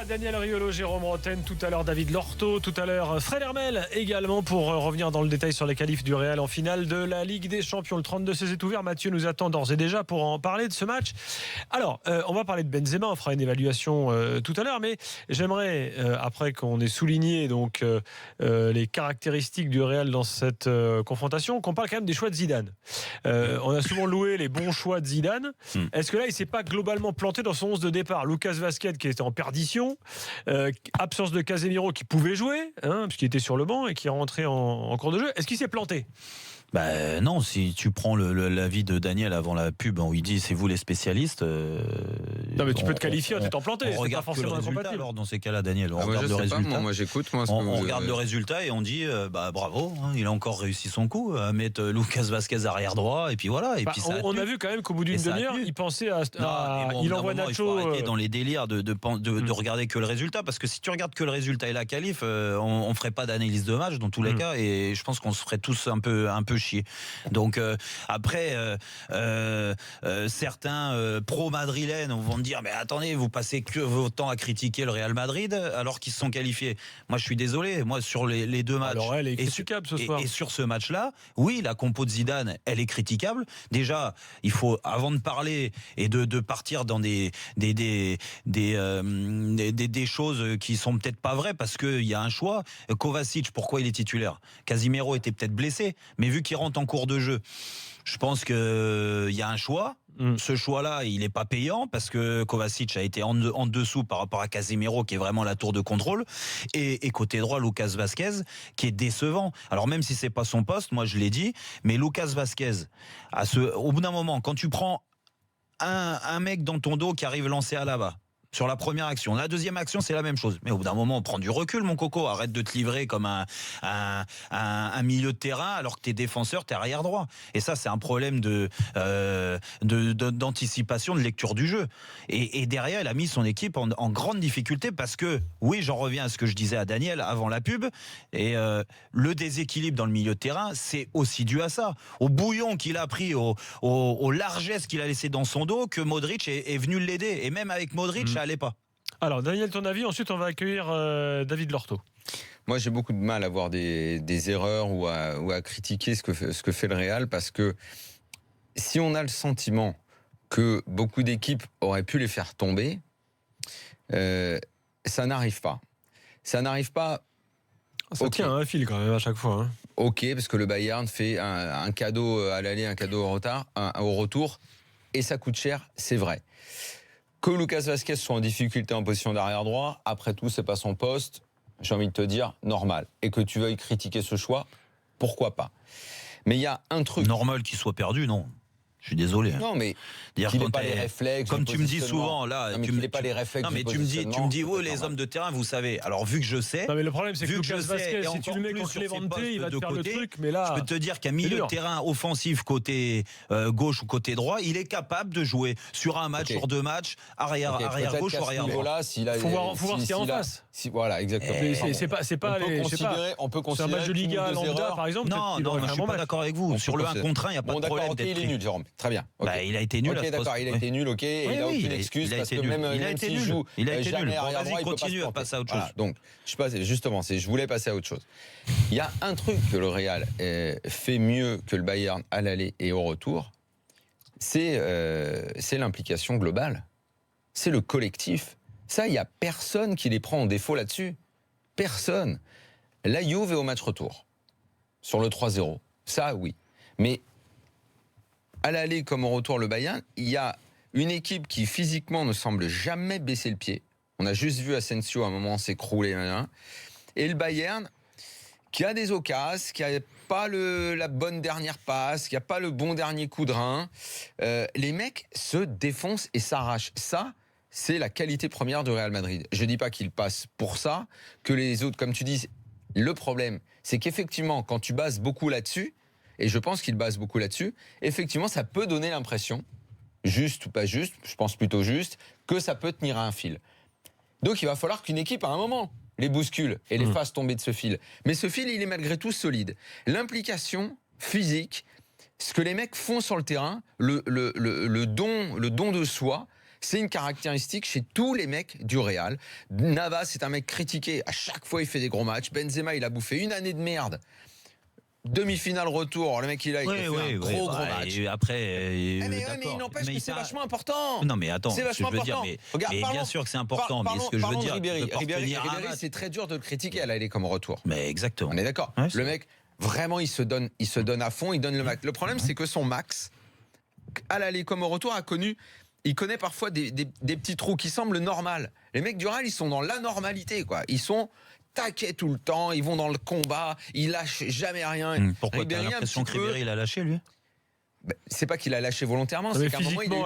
Daniel Riolo, Jérôme Roten, tout à l'heure David Lorto, tout à l'heure Fred Hermel également pour revenir dans le détail sur les qualifs du Real en finale de la Ligue des Champions. Le 32-16 est ouvert. Mathieu nous attend d'ores et déjà pour en parler de ce match. Alors, on va parler de Benzema, on fera une évaluation tout à l'heure, mais j'aimerais, après qu'on ait souligné donc les caractéristiques du Real dans cette confrontation, qu'on parle quand même des choix de Zidane. On a souvent loué les bons choix de Zidane. Est-ce que là, il ne s'est pas globalement planté dans son 11 de départ? Lucas Vazquez qui était en perdition, absence de Casemiro qui pouvait jouer, puisqu'il était sur le banc et qui est rentré en cours de jeu. Est-ce qu'il s'est planté? Non, si tu prends l'avis de Daniel avant la pub où il dit c'est vous les spécialistes. Non, mais tu peux te qualifier en t'étant planté. On regarde que le résultat. Alors dans ces cas-là, Daniel, on regarde le résultat. Moi j'écoute. On regarde le résultat et on dit bravo, il a encore réussi son coup à mettre Lucas Vazquez arrière droit et puis voilà. Et puis on a vu quand même qu'au bout d'une demi-heure, il pensait il envoie Nacho. Il faut arrêter dans les délires de regarder que le résultat, parce que si tu regardes que le résultat et la qualif, on ferait pas d'analyse de match dans tous les cas, et je pense qu'on se ferait tous un peu chier. Donc après certains pro-madrilènes vont me dire mais attendez, vous passez que votre temps à critiquer le Real Madrid alors qu'ils se sont qualifiés. Moi je suis désolé, moi sur les deux matchs, alors elle est critiquable ce soir. Et sur ce match-là, oui, la compo de Zidane, elle est critiquable. Déjà, il faut, avant de parler et de partir dans des choses qui sont peut-être pas vraies, parce qu'il y a un choix. Kovacic, pourquoi il est titulaire? Casimiro était peut-être blessé, mais vu qu'il rentre en cours de jeu, je pense qu'il y a un choix. Ce choix-là, il n'est pas payant parce que Kovacic a été en dessous par rapport à Casemiro, qui est vraiment la tour de contrôle. Et côté droit, Lucas Vazquez, qui est décevant. Alors même si c'est pas son poste, moi je l'ai dit, mais Lucas Vazquez, au bout d'un moment, quand tu prends un mec dans ton dos qui arrive lancé à la bas, sur la première action. La deuxième action, c'est la même chose. Mais au bout d'un moment, on prend du recul, mon coco. Arrête de te livrer comme un milieu de terrain alors que t'es défenseur, t'es arrière droit. Et ça, c'est un problème d'anticipation, de lecture du jeu. Et derrière, il a mis son équipe en grande difficulté parce que, oui, j'en reviens à ce que je disais à Daniel avant la pub. Et le déséquilibre dans le milieu de terrain, c'est aussi dû à ça. Au bouillon qu'il a pris, aux largesses qu'il a laissé dans son dos, que Modric est venu l'aider. Et même avec Modric, ça allait pas. Alors Daniel, ton avis, ensuite on va accueillir David Lorto. Moi j'ai beaucoup de mal à voir des erreurs ou à critiquer ce que fait le Real, parce que si on a le sentiment que beaucoup d'équipes auraient pu les faire tomber, ça n'arrive pas. Ça n'arrive pas. Ça tient un fil quand même à chaque fois. Ok, parce que le Bayern fait un cadeau à l'aller, un cadeau au retour, et ça coûte cher, c'est vrai. Que Lucas Vazquez soit en difficulté en position d'arrière droit, après tout, c'est pas son poste, j'ai envie de te dire, normal. Et que tu veuilles critiquer ce choix, pourquoi pas. Mais il y a un truc. Normal qu'il soit perdu, non. Je suis désolé. Non, mais qu'il n'ait pas les réflexes. Comme tu me dis souvent, là. Non, mais qu'il n'ait pas les réflexes. Non, mais tu me dis, oui, les hommes de terrain, vous savez. Alors, vu que je sais. Non, mais le problème, c'est que Lucas Vazquez, si tu le mets contre Levante, il va te faire le truc. Mais là. Je peux te dire qu'un milieu de terrain offensif côté gauche ou côté droit, il est capable de jouer sur un match, sur deux matchs, arrière gauche ou arrière droit. Il faut voir ce qu'il y a en face. Voilà, exactement. C'est pas les. On peut considérer. C'est un match de Liga lambda, par exemple. Non, je suis pas d'accord avec vous. Sur le 1 contre 1, il n'y a pas de problème. Il est nul, Jérôme. Très bien. Il a été nul. Ok, d'accord, il a été nul, ok. Et il n'a aucune excuse parce que même s'il joue jamais arrière droit, il peut pas se planter. Passer à autre chose. Voilà, donc, je voulais passer à autre chose. Il y a un truc que le Real fait mieux que le Bayern à l'aller et au retour, c'est l'implication globale. C'est le collectif. Ça, il n'y a personne qui les prend en défaut là-dessus. Personne. La Juve est au match retour, sur le 3-0. Ça, oui. Mais à l'aller comme au retour, le Bayern, il y a une équipe qui physiquement ne semble jamais baisser le pied. On a juste vu Asensio à un moment s'écrouler. Et le Bayern, qui a des occasions, qui n'a pas la bonne dernière passe, qui n'a pas le bon dernier coup de rein. Les mecs se défoncent et s'arrachent. Ça, c'est la qualité première du Real Madrid. Je ne dis pas qu'il passe pour ça, que les autres, comme tu dis, le problème, c'est qu'effectivement, quand tu bases beaucoup là-dessus, et je pense qu'il base beaucoup là-dessus, effectivement, ça peut donner l'impression, juste ou pas juste, je pense plutôt juste, que ça peut tenir à un fil. Donc il va falloir qu'une équipe, à un moment, les bouscule et les fasse tomber de ce fil. Mais ce fil, il est malgré tout solide. L'implication physique, ce que les mecs font sur le terrain, le don de soi, C'est une caractéristique chez tous les mecs du Real. Navas, c'est un mec critiqué. À chaque fois, il fait des gros matchs. Benzema, il a bouffé une année de merde. Demi-finale retour, le mec il a fait un gros match. Et après, mais il n'empêche que c'est vachement important. Non mais attends, c'est vachement important. Regarde, mais bien sûr que c'est important. Mais ce que je veux dire, Ribéry, c'est très dur de le critiquer à l'aller comme retour. Mais exactement. On est d'accord. Ouais, le mec, vraiment, il se donne à fond, il donne le max. Le problème, c'est que son max, à l'aller comme au retour, il connaît parfois des petits trous qui semblent normaux. Les mecs du Real, ils sont dans l'anormalité, quoi. Ils sont taquets tout le temps, ils vont dans le combat, ils lâchent jamais rien. Pourquoi t'as l'impression que Ribéry il a lâché, lui? C'est pas qu'il a lâché volontairement, c'est qu'à un moment il a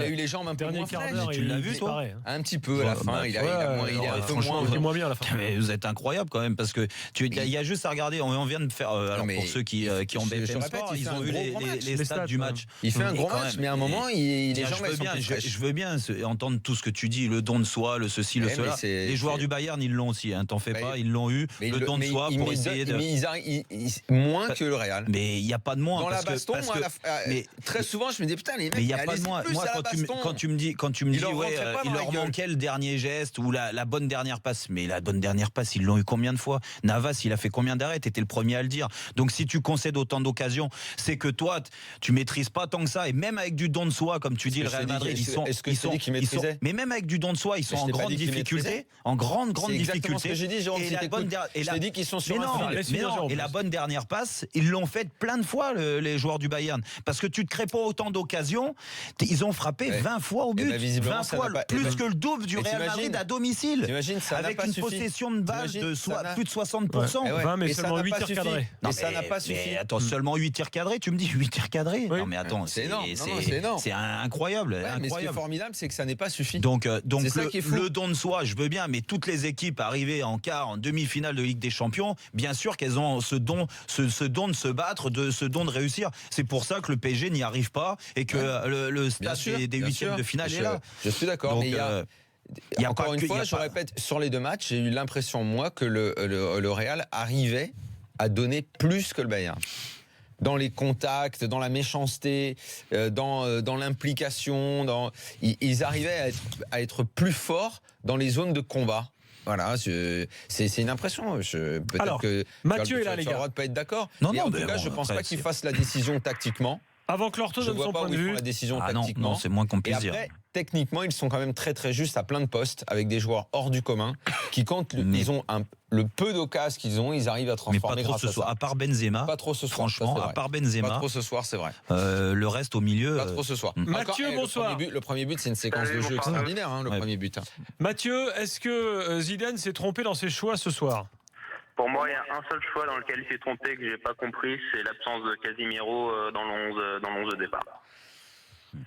eu les jambes un peu moins fraîches. Tu l'as vu, toi? Un petit peu à la fin, il est un peu moins bien à la fin. Mais vous êtes incroyable quand même, parce que il y a juste à regarder. On vient de faire. Alors pour ceux qui ont BFM Sport, ils ont vu les stats du match. Il fait un gros match, mais à un moment, les jambes sont plus fraîches. Je veux bien entendre tout ce que tu dis, le don de soi, le ceci, le cela. Les joueurs du Bayern, ils l'ont aussi. T'en fais pas, ils l'ont eu. Le don de soi pour essayer de. Mais ils arrivent moins que le Real. Mais il n'y a pas de moins. Dans la baston, mais très souvent, je me dis putain, les mecs, mais il n'y a pas de moi. Moi, quand tu me dis, ouais, il leur manquait le dernier geste ou la bonne dernière passe. Mais la bonne dernière passe, ils l'ont eu combien de fois? Navas, il a fait combien d'arrêts? T'étais le premier à le dire. Donc si tu concèdes autant d'occasions, c'est que toi, tu maîtrises pas tant que ça. Et même avec du don de soi, comme tu dis, le Real Madrid, ils sont. Est-ce que tu dis qu'ils maîtrisaient? Mais même avec du don de soi, ils sont en grande difficulté. En grande difficulté. Ce que j'ai dit, Jérôme, je t'ai dit qu'ils sont sur un fil. Et la bonne dernière passe, ils l'ont fait plein de fois, les joueurs du Bayern. Parce que tu ne crées pas autant d'occasions. Ils ont frappé 20 fois au but. 20 fois, plus que le double du Real Madrid à domicile. Ça avec une possession de balle de plus de 60%. 20, mais seulement 8 tirs cadrés. Et ça n'a pas suffi. Attends, seulement 8 tirs cadrés? Tu me dis 8 tirs cadrés? Non mais attends, c'est énorme. C'est incroyable. Mais ce qui est formidable, c'est que ça n'est pas suffi. Donc le don de soi, je veux bien, mais toutes les équipes arrivées en quart, en demi-finale de Ligue des Champions, bien sûr qu'elles ont ce don de se battre, ce don de réussir. C'est pour ça que le PSG n'y arrive pas et que le stade des huitièmes de finale est là. Je suis d'accord. Mais il y a encore une fois, je répète, sur les deux matchs, j'ai eu l'impression, moi, que le Real arrivait à donner plus que le Bayern. Dans les contacts, dans la méchanceté, dans l'implication, ils arrivaient à être plus forts dans les zones de combat. Voilà, c'est une impression. Peut-être que Mathieu est là, les gars. Tu as le droit de pas être d'accord. Non, en tout mais cas, je pense pas qu'il fasse la décision tactiquement. Avant que l'ortho donne son point de vue. La décision tactiquement. Non, c'est moins qu'on puisse dire. Après, techniquement, ils sont quand même très très justes à plein de postes avec des joueurs hors du commun qui, quand ils ont le peu d'occasions qu'ils ont, ils arrivent à transformer. Mais pas trop ce soir. À part Benzema. Pas trop ce soir. Franchement, à part Benzema. Pas trop ce soir, c'est vrai. Le reste au milieu. Pas trop ce soir. Mathieu, bonsoir. Le premier but, c'est une séquence de jeu extraordinaire, le premier but. Mathieu, est-ce que Zidane s'est trompé dans ses choix ce soir? Pour moi, il y a un seul choix dans lequel il s'est trompé que j'ai pas compris, c'est l'absence de Casemiro dans l'11 de départ.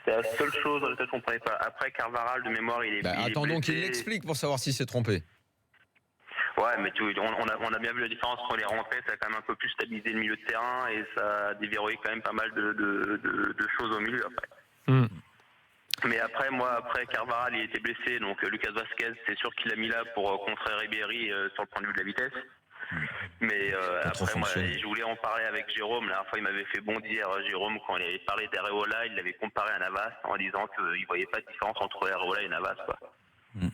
C'est la seule chose dans laquelle je ne comprenais pas. Après, Carvajal, de mémoire, il est attendons qu'il l'explique pour savoir s'il s'est trompé. Ouais, mais on a bien vu la différence entre les rentrées, ça a quand même un peu plus stabilisé le milieu de terrain et ça a déverrouillé quand même pas mal de choses au milieu après. Mais après, Carvajal, il était blessé, donc Lucas Vazquez, c'est sûr qu'il l'a mis là pour contrer Ribéry sur le point de vue de la vitesse. Mais après, moi, je voulais en parler avec Jérôme. La dernière fois, il m'avait fait bondir, Jérôme, quand il avait parlé d'Areola, il l'avait comparé à Navas en disant qu'il ne voyait pas de différence entre Areola et Navas, quoi.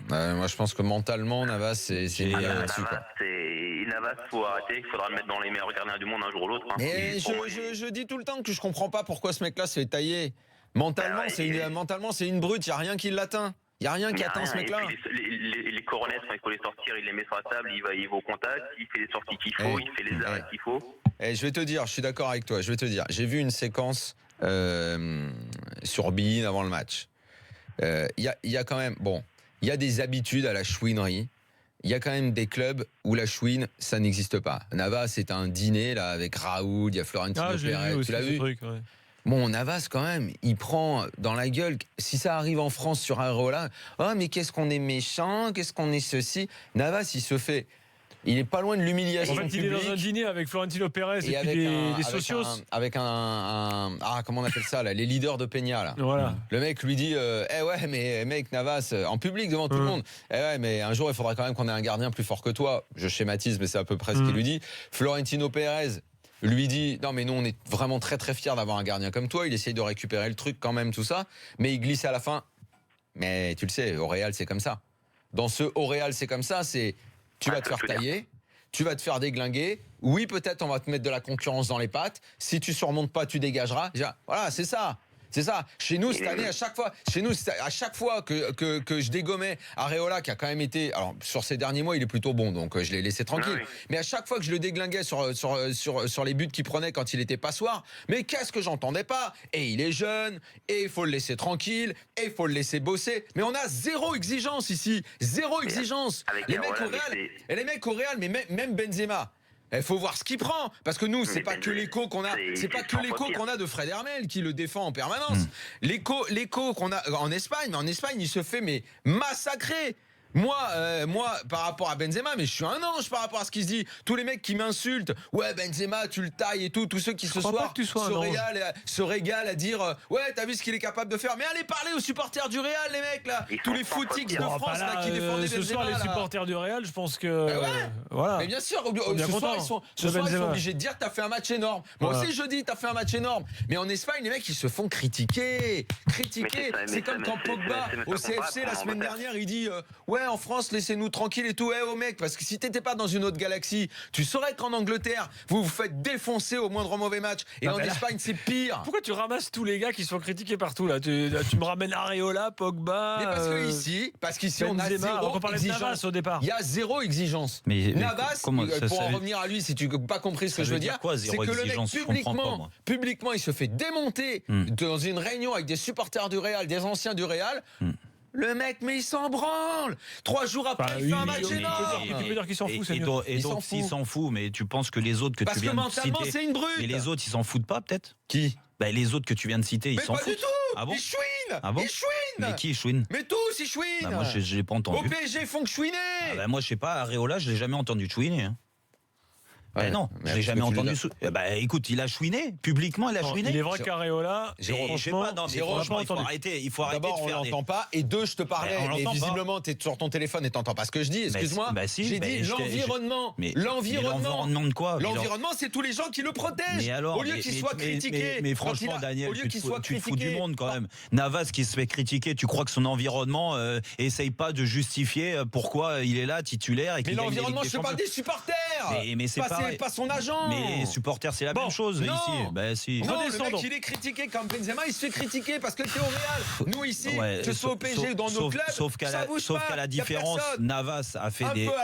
Moi, je pense que mentalement, Navas, c'est là-dessus. Navas, il faut arrêter. Il faudra le mettre dans les meilleurs gardiens du monde un jour ou l'autre. Mais je dis tout le temps que je comprends pas pourquoi ce mec-là se fait tailler. Mentalement, c'est une brute. Il n'y a rien qui l'atteint. Il n'y a rien qui atteint ce mec-là. Les coronets, quand il faut les sortir, il les met sur la table, il va au contact, il fait les sorties qu'il faut, il fait les arrêts qu'il faut. Je vais te dire, je suis d'accord avec toi. Je vais te dire, j'ai vu une séquence sur Bein avant le match. Il y a quand même, il y a des habitudes à la chouinerie. Il y a quand même des clubs où la chouine, ça n'existe pas. Navas, c'est un dîner là avec Raoul, il y a Florentino Pérez. Tu l'as vu? Bon, Navas, quand même, il prend dans la gueule. Si ça arrive en France sur Areola, mais qu'est-ce qu'on est méchant, qu'est-ce qu'on est ceci. Navas, il se fait. Il est pas loin de l'humiliation publique. Il est dans un dîner avec Florentino Pérez et puis les socios. Avec comment on appelle ça là, les leaders de Peña là. Voilà. Le mec lui dit ouais mais mec Navas en public devant tout le monde. Ouais mais un jour il faudra quand même qu'on ait un gardien plus fort que toi. Je schématise mais c'est à peu près ce qu'il lui dit. Florentino Pérez lui dit non mais nous on est vraiment très très fiers d'avoir un gardien comme toi. Il essaye de récupérer le truc quand même tout ça, mais il glisse à la fin. Mais tu le sais, au Real, c'est comme ça. Dans ce au Real, c'est comme ça, c'est tu vas te faire tailler, tu vas te faire déglinguer. Oui, peut-être on va te mettre de la concurrence dans les pattes. Si tu surmontes pas, tu dégageras. Déjà, voilà, c'est ça. C'est ça. Chez nous, cette année, à chaque fois que je dégommais Areola, qui a quand même été... Alors, sur ces derniers mois, il est plutôt bon, donc je l'ai laissé tranquille. Oui. Mais à chaque fois que je le déglinguais sur les buts qu'il prenait quand il était passoire, mais qu'est-ce que j'entendais pas? Et il est jeune, et il faut le laisser tranquille, et il faut le laisser bosser. Mais on a zéro exigence ici. Zéro exigence. Les mecs au Real, mais même Benzema... Il faut voir ce qu'il prend, parce que nous, c'est pas que l'écho qu'on a, c'est pas que l'écho qu'on a de Fred Hermel qui le défend en permanence. L'écho qu'on a en Espagne, mais en Espagne, il se fait massacrer. Moi, par rapport à Benzema, mais je suis un ange par rapport à ce qu'il se dit. Tous les mecs qui m'insultent, ouais, Benzema, tu le tailles et tout, tous ceux qui ce soir se régalent à dire, ouais, t'as vu ce qu'il est capable de faire. Mais allez parler aux supporters du Real, les mecs, là. Tous les footix de France, là, qui défendaient Benzema. Ce soir, les supporters du Real, je pense que. Voilà. Mais bien sûr, ce soir, ils sont obligés de dire, t'as fait un match énorme. Moi aussi, je dis, t'as fait un match énorme. Mais en Espagne, les mecs, ils se font critiquer. C'est comme quand Pogba, au CFC, la semaine dernière, il dit, ouais, en France, laissez-nous tranquilles et tout. Oh mec, parce que si t'étais pas dans une autre galaxie, tu saurais qu'en Angleterre, vous vous faites défoncer au moindre mauvais match. Et en Espagne, c'est pire. Pourquoi tu ramasses tous les gars qui sont critiqués partout là? Tu me ramènes Areola, Pogba. Mais parce qu'ici, on a zéro exigence au départ. Il y a zéro exigence. Mais Navas, pour en revenir à lui, si tu n'as pas compris ce que je veux dire, c'est que le mec publiquement, il se fait démonter dans une réunion avec des supporters du Real, des anciens du Real. Le mec, mais il s'en branle. 3 jours après, il fait un match énorme. Tu peux dire qu'il s'en fout, c'est mieux. Et donc, s'il s'en fout, mais tu penses que les autres que tu viens de citer... Parce que mentalement, c'est une brute. Mais les autres, ils s'en foutent pas, peut-être? Qui? Les autres que tu viens de citer, ils s'en foutent. Mais pas du tout. Ah bon? Ils chouinent. Ah bon? Ils chouinent. Mais qui ils chouinent? Mais tous, ils chouinent. Moi, je l'ai pas entendu. Au PSG, ils font que chouiner. Moi, je sais pas, Areola, je l'ai jamais entendu chouiner. Non, je l'ai jamais entendu. Écoute, il a chouiné, publiquement, il a chouiné. Il est vrai qu'Areola, franchement, il faut arrêter d'abord, de faire on l'entend pas, et deux, je te parlais, mais visiblement, tu es sur ton téléphone et t'entends pas ce que je dis, excuse-moi. J'ai dit l'environnement. L'environnement de quoi? L'environnement, c'est tous les gens qui le protègent. Au lieu qu'il soit critiqué. Mais franchement, Daniel, tu te fous du monde quand même. Navas qui se fait critiquer, tu crois que son environnement essaye pas de justifier pourquoi il est là, titulaire? Mais l'environnement, je parle des supporters. Mais c'est pas son agent. Mais les supporters, c'est la même chose ici. Non, le mec, il est critiqué comme Benzema, il se fait critiquer parce que t'es au Real. Nous ici, que ce soit au PSG dans nos clubs, ça bouge pas. Sauf qu'à la différence, Navas a fait des... Un peu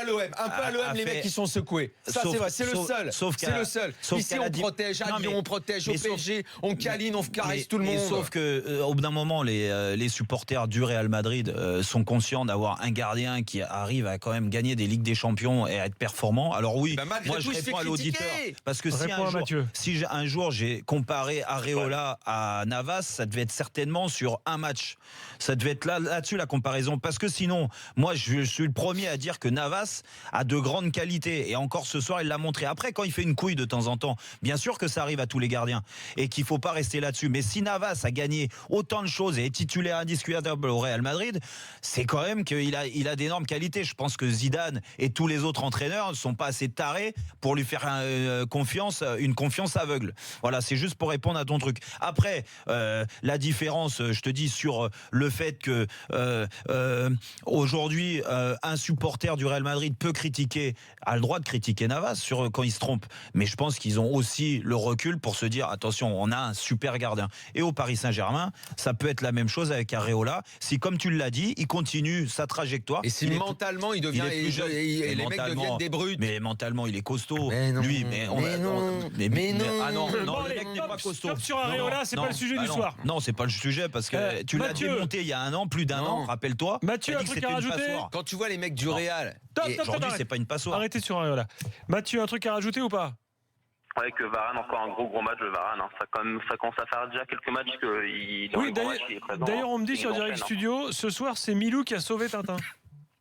à l'OM, les mecs qui sont secoués. Ça, c'est vrai, c'est le seul. C'est le seul. Ici, on protège à Lyon, on protège au PSG, on câline, on caresse tout le monde. Sauf qu'au bout d'un moment, les supporters du Real Madrid sont conscients d'avoir un gardien qui arrive à quand même gagner des Ligues des Champions et à être performant. Alors oui, moi je réponds à l'auditeur. Parce que si un jour j'ai comparé Areola à Navas, ça devait être certainement sur un match. Ça devait être là-dessus la comparaison. Parce que sinon, moi je suis le premier à dire que Navas a de grandes qualités. Et encore ce soir, il l'a montré. Après, quand il fait une couille de temps en temps, bien sûr que ça arrive à tous les gardiens. Et qu'il ne faut pas rester là-dessus. Mais si Navas a gagné autant de choses et est titulaire indiscutable au Real Madrid, c'est quand même qu'il a d'énormes qualités. Je pense que Zidane et tous les autres entraîneurs ne sont pas assez tarés pour lui faire une confiance aveugle. Voilà, c'est juste pour répondre à ton truc. Après, la différence, je te dis, sur le fait que aujourd'hui, un supporter du Real Madrid a le droit de critiquer Navas quand il se trompe. Mais je pense qu'ils ont aussi le recul pour se dire, attention, on a un super gardien. Et au Paris Saint-Germain, ça peut être la même chose avec Areola. Si, comme tu l'as dit, il continue sa trajectoire. Et si mentalement, il devient... Et les mecs deviennent des brutes. Mais mentalement, il est costaud. Lui, mais non. Les mecs n'est pas costaud. Stop sur Areola, c'est pas le sujet du soir. Non, c'est pas le sujet parce que tu l'as démonté il y a un an, plus d'un an, rappelle-toi. Mathieu, un truc à rajouter? Quand tu vois les mecs du Real, aujourd'hui, c'est pas une passoire. Arrêtez sur Areola. Mathieu, un truc à rajouter ou pas? Ouais, que Varane, encore un gros match de Varane. Ça commence à faire déjà quelques matchs qu'il est présent. D'ailleurs, on me dit sur Direct Studio, ce soir, c'est Milou qui a sauvé Tintin.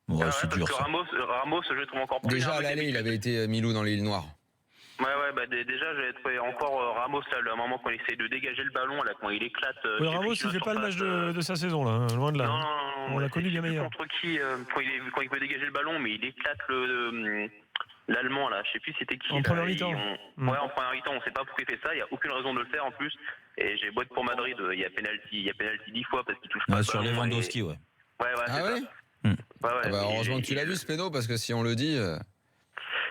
C'est dur, ça. Ramos, je trouve encore plus. Déjà à l'aller, il avait été Milou dans l'île Noire. Déjà, j'avais trouvé encore Ramos, là, le moment quand il essaie de dégager le ballon, là, quand il éclate. Ramos, il fait pas le match de sa saison, là, loin de là. Non, on l'a connu bien meilleur. Contre qui, quand il peut dégager le ballon, mais il éclate l'Allemand, là, je sais plus c'était qui. En première mi-temps. Ouais, en première mi-temps, on sait pas pourquoi il fait ça, il y a aucune raison de le faire en plus. Et j'ai beau être pour Madrid, il y a penalty 10 fois parce qu'il touche pas. Sur Lewandowski, ouais. Ouais, Ah c'est ouais ça. Ouais, Ah bah, heureusement que tu l'as vu, ce péno, parce que si on le dit...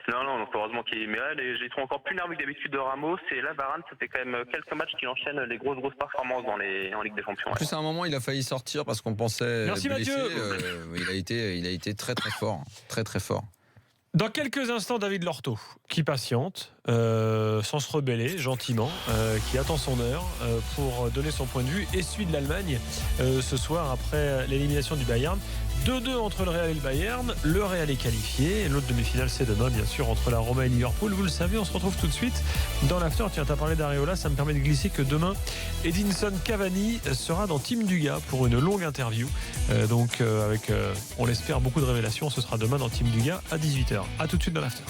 Non, donc heureusement qu'il est. Mais là, j'ai trouvé encore plus nerveux que d'habitude de Ramos. Et là, Varane, ça fait quand même quelques matchs qu'il enchaîne les grosses performances en Ligue des Champions. En plus, à un moment, il a failli sortir parce qu'on pensait Merci, blessé. Mathieu. Il a été très très fort. Très très fort. Dans quelques instants, David Lorto, qui patiente, sans se rebeller, gentiment, qui attend son heure pour donner son point de vue, et celui de l'Allemagne ce soir après l'élimination du Bayern. 2-2 entre le Real et le Bayern. Le Real est qualifié. L'autre demi-finale, c'est demain, bien sûr, entre la Roma et Liverpool. Vous le savez, on se retrouve tout de suite dans l'after. Tiens, t'as parlé d'Areola, ça me permet de glisser que demain, Edinson Cavani sera dans Team Duga pour une longue interview. Donc, avec, on l'espère, beaucoup de révélations. Ce sera demain dans Team Duga à 18h. A tout de suite dans l'after.